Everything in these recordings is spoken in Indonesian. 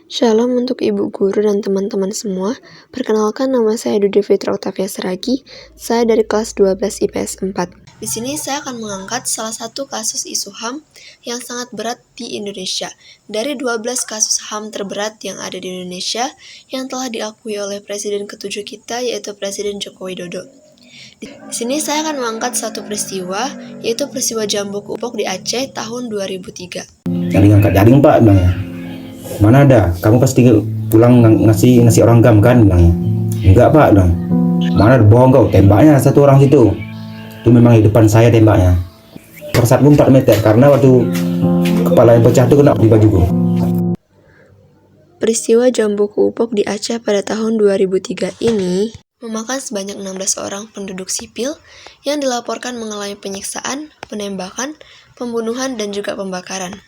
Shalom untuk Ibu Guru dan teman-teman semua. Perkenalkan, nama saya Dudi Fitra Octavia Seragi. Saya dari kelas 12 IPS 4. Di sini saya akan mengangkat salah satu kasus isu HAM yang sangat berat di Indonesia. Dari 12 kasus HAM terberat yang ada di Indonesia yang telah diakui oleh Presiden ke-7 kita, yaitu Presiden Joko Widodo. Di sini saya akan mengangkat satu peristiwa, yaitu peristiwa Jambu Kupok di Aceh tahun 2003. Yang diangkat jaring Pak bilangnya, mana ada, kamu pasti pulang ngasih orang gam kan bilangnya. Enggak Pak dong, mana ada, bohong kau, tembaknya satu orang situ. Itu memang di depan saya tembaknya. Persatku 4 meter karena waktu kepala yang pecah itu kena di bajuku. Peristiwa Jambu Kupok di Aceh pada tahun 2003 ini memakan sebanyak 16 orang penduduk sipil yang dilaporkan mengalami penyiksaan, penembakan, pembunuhan, dan juga pembakaran.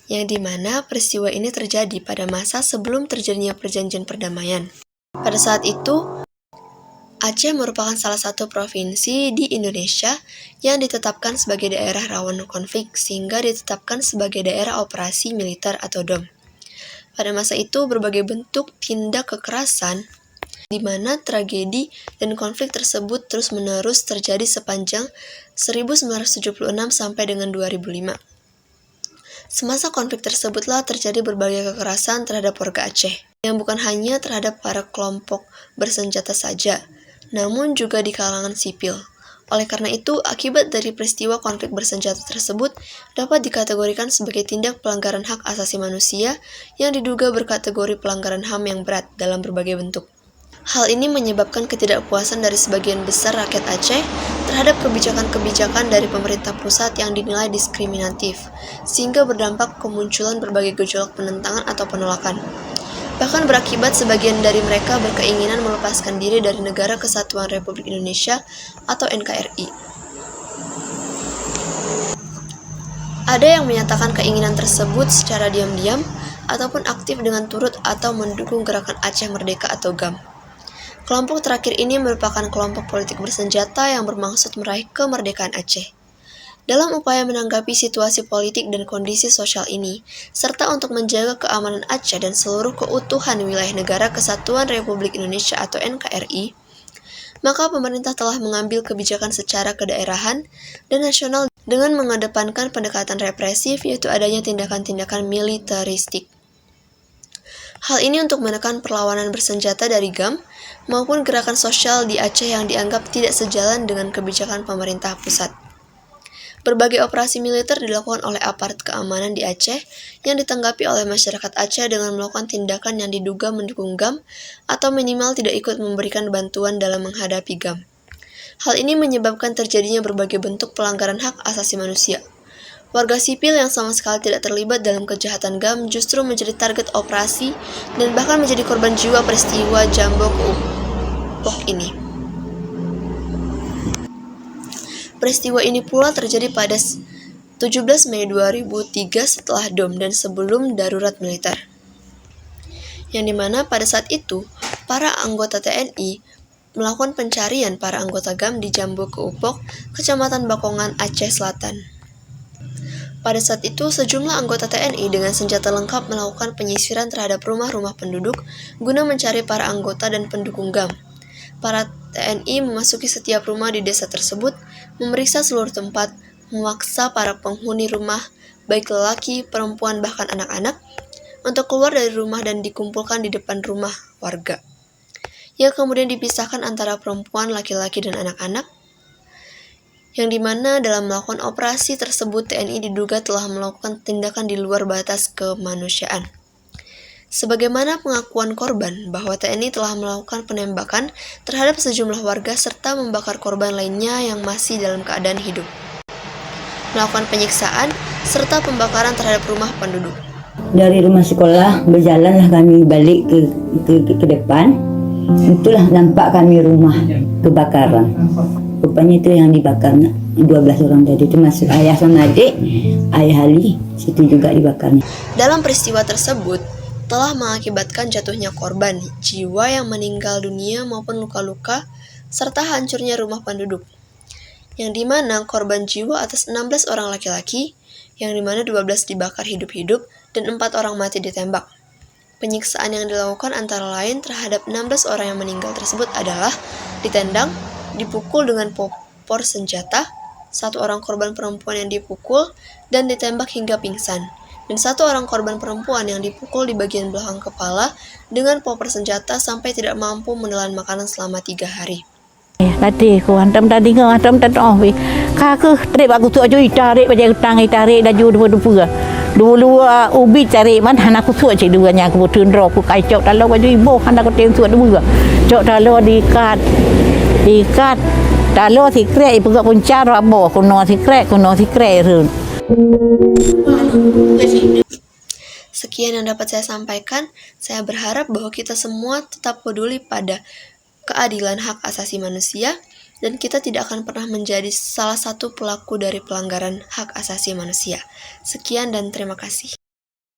Yang dimana peristiwa ini terjadi pada masa sebelum terjadinya perjanjian perdamaian. Pada saat itu, Aceh merupakan salah satu provinsi di Indonesia yang ditetapkan sebagai daerah rawan konflik sehingga ditetapkan sebagai daerah operasi militer atau DOM. Pada masa itu, berbagai bentuk tindak kekerasan di mana tragedi dan konflik tersebut terus-menerus terjadi sepanjang 1976 sampai dengan 2005. Semasa konflik tersebutlah terjadi berbagai kekerasan terhadap warga Aceh, yang bukan hanya terhadap para kelompok bersenjata saja, namun juga di kalangan sipil. Oleh karena itu, akibat dari peristiwa konflik bersenjata tersebut dapat dikategorikan sebagai tindak pelanggaran hak asasi manusia yang diduga berkategori pelanggaran HAM yang berat dalam berbagai bentuk. Hal ini menyebabkan ketidakpuasan dari sebagian besar rakyat Aceh terhadap kebijakan-kebijakan dari pemerintah pusat yang dinilai diskriminatif, sehingga berdampak kemunculan berbagai gejolak penentangan atau penolakan. Bahkan berakibat sebagian dari mereka berkeinginan melepaskan diri dari Negara Kesatuan Republik Indonesia atau NKRI. Ada yang menyatakan keinginan tersebut secara diam-diam ataupun aktif dengan turut atau mendukung gerakan Aceh Merdeka atau GAM. Kelompok terakhir ini merupakan kelompok politik bersenjata yang bermaksud meraih kemerdekaan Aceh. Dalam upaya menanggapi situasi politik dan kondisi sosial ini, serta untuk menjaga keamanan Aceh dan seluruh keutuhan wilayah Negara Kesatuan Republik Indonesia atau NKRI, maka pemerintah telah mengambil kebijakan secara kedaerahan dan nasional dengan mengedepankan pendekatan represif, yaitu adanya tindakan-tindakan militeristik. Hal ini untuk menekan perlawanan bersenjata dari GAM maupun gerakan sosial di Aceh yang dianggap tidak sejalan dengan kebijakan pemerintah pusat. Berbagai operasi militer dilakukan oleh aparat keamanan di Aceh yang ditanggapi oleh masyarakat Aceh dengan melakukan tindakan yang diduga mendukung GAM atau minimal tidak ikut memberikan bantuan dalam menghadapi GAM. Hal ini menyebabkan terjadinya berbagai bentuk pelanggaran hak asasi manusia. Warga sipil yang sama sekali tidak terlibat dalam kejahatan GAM justru menjadi target operasi dan bahkan menjadi korban jiwa peristiwa Jambu Kupok ini. Peristiwa ini pula terjadi pada 17 Mei 2003 setelah DOM dan sebelum darurat militer. Yang dimana pada saat itu, para anggota TNI melakukan pencarian para anggota GAM di Jambu Kupok, Kecamatan Bakongan, Aceh Selatan. Pada saat itu, sejumlah anggota TNI dengan senjata lengkap melakukan penyisiran terhadap rumah-rumah penduduk guna mencari para anggota dan pendukung GAM. Para TNI memasuki setiap rumah di desa tersebut, memeriksa seluruh tempat, memaksa para penghuni rumah, baik lelaki, perempuan, bahkan anak-anak, untuk keluar dari rumah dan dikumpulkan di depan rumah warga, yang kemudian dipisahkan antara perempuan, laki-laki, dan anak-anak, yang dimana dalam melakukan operasi tersebut TNI diduga telah melakukan tindakan di luar batas kemanusiaan. Sebagaimana pengakuan korban bahwa TNI telah melakukan penembakan terhadap sejumlah warga serta membakar korban lainnya yang masih dalam keadaan hidup, melakukan penyiksaan serta pembakaran terhadap rumah penduduk. Dari rumah sekolah berjalanlah kami balik ke depan. Itulah nampak kami rumah kebakaran. Rupanya itu yang dibakar 12 orang tadi, itu masuk ayah sama adik, ayah Ali, situ juga dibakarnya. Dalam peristiwa tersebut telah mengakibatkan jatuhnya korban, jiwa yang meninggal dunia maupun luka-luka, serta hancurnya rumah penduduk. Yang dimana korban jiwa atas 16 orang laki-laki, yang dimana 12 dibakar hidup-hidup dan 4 orang mati ditembak. Penyiksaan yang dilakukan antara lain terhadap 16 orang yang meninggal tersebut adalah ditendang, dipukul dengan popor senjata, 1 orang korban perempuan yang dipukul dan ditembak hingga pingsan, dan 1 orang korban perempuan yang dipukul di bagian belakang kepala dengan popor senjata sampai tidak mampu menelan makanan selama 3 hari. Tadi ku hantam tadi hantam tadi ka ke tarik aku tu aja tarik baca utang tarik daju dua dua ubi tarik man anak aku tu aja dua nya aku tun ro ku kai cok dalau baju ibu anak aku teng tu dua cok dalau diikat dalau si krek ibu pun cara bo ku no si krek run. Sekian yang dapat saya sampaikan. Saya berharap bahwa kita semua tetap peduli pada keadilan hak asasi manusia, dan kita tidak akan pernah menjadi salah satu pelaku dari pelanggaran hak asasi manusia. Sekian dan terima kasih.